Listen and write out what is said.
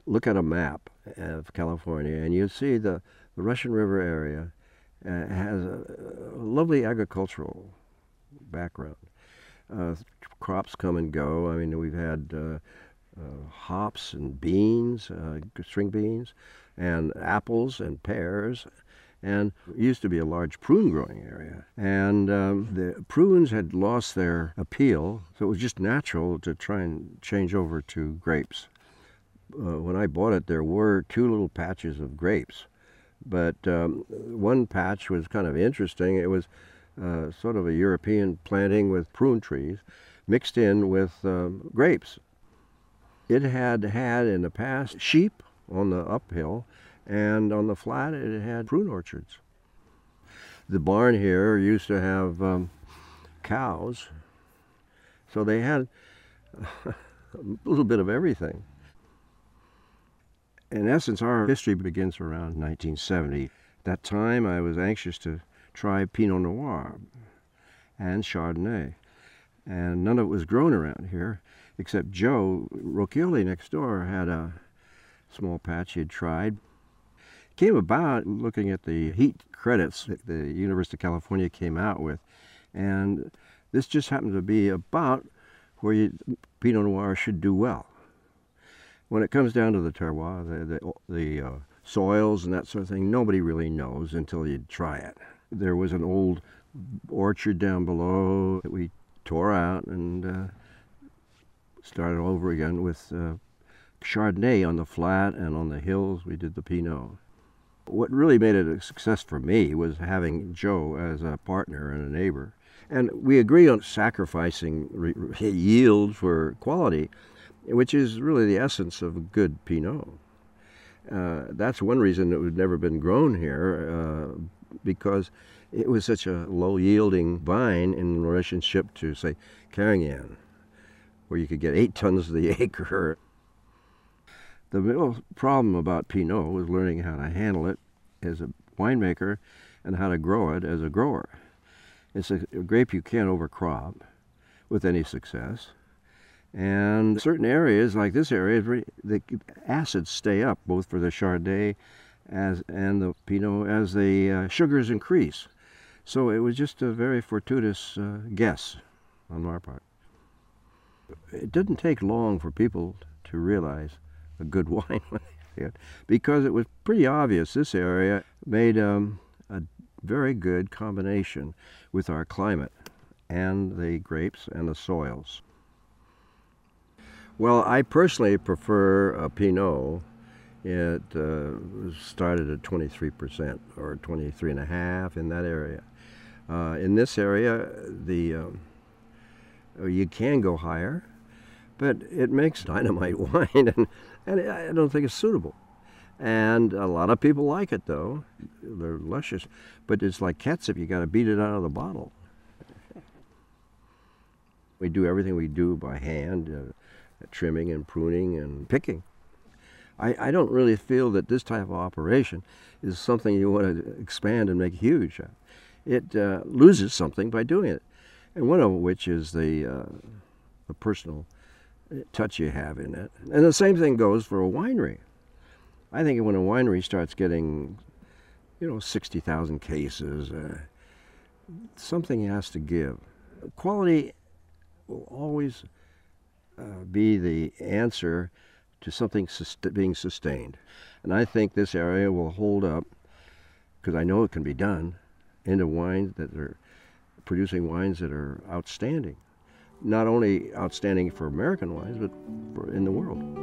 look at a map of California, and you see the Russian River area has a lovely agricultural background. Uh, Crops come and go. I mean, we've had hops and beans, string beans, and apples and pears. And it used to be a large prune growing area. And the prunes had lost their appeal, so it was just natural to try and change over to grapes. When I bought it, there were two little patches of grapes. But one patch was kind of interesting. It was sort of a European planting with prune trees mixed in with grapes. It had in the past sheep on the uphill, and on the flat it had prune orchards. The barn here used to have cows, so they had a little bit of everything. In essence, our history begins around 1970. At that time, I was anxious to try Pinot Noir and Chardonnay, and none of it was grown around here, except Joe Rocchioli next door had a small patch he had tried. It came about looking at the heat credits that the University of California came out with, and this just happened to be about where Pinot Noir should do well. When it comes down to the terroir, the soils and that sort of thing, nobody really knows until you try it. There was an old orchard down below that we tore out and started over again with Chardonnay on the flat, and on the hills we did the Pinot. What really made it a success for me was having Joe as a partner and a neighbor. And we agree on sacrificing yield for quality, which is really the essence of a good Pinot. That's one reason it had never been grown here, because it was such a low-yielding vine in relationship to, say, Carignan, where you could get 8 tons of the acre. The real problem about Pinot was learning how to handle it as a winemaker and how to grow it as a grower. It's a grape you can't overcrop with any success. And certain areas, like this area, the acids stay up, both for the Chardonnay and the Pinot, as the sugars increase. So it was just a very fortuitous guess on our part. It didn't take long for people to realize a good wine when they see it, because it was pretty obvious this area made a very good combination with our climate and the grapes and the soils. Well, I personally prefer a Pinot. It started at 23% or 23.5% in that area. In this area, you can go higher, but it makes dynamite wine, and I don't think it's suitable. And a lot of people like it, though. They're luscious, but it's like ketchup. You got to beat it out of the bottle. We do everything we do by hand. Trimming and pruning and picking. I don't really feel that this type of operation is something you want to expand and make huge. It loses something by doing it, and one of which is the personal touch you have in it. And the same thing goes for a winery. I think when a winery starts getting, 60,000 cases, something has to give. Quality will always be the answer to something being sustained. And I think this area will hold up, because I know it can be done, into wines that are producing wines that are outstanding. Not only outstanding for American wines, but in the world.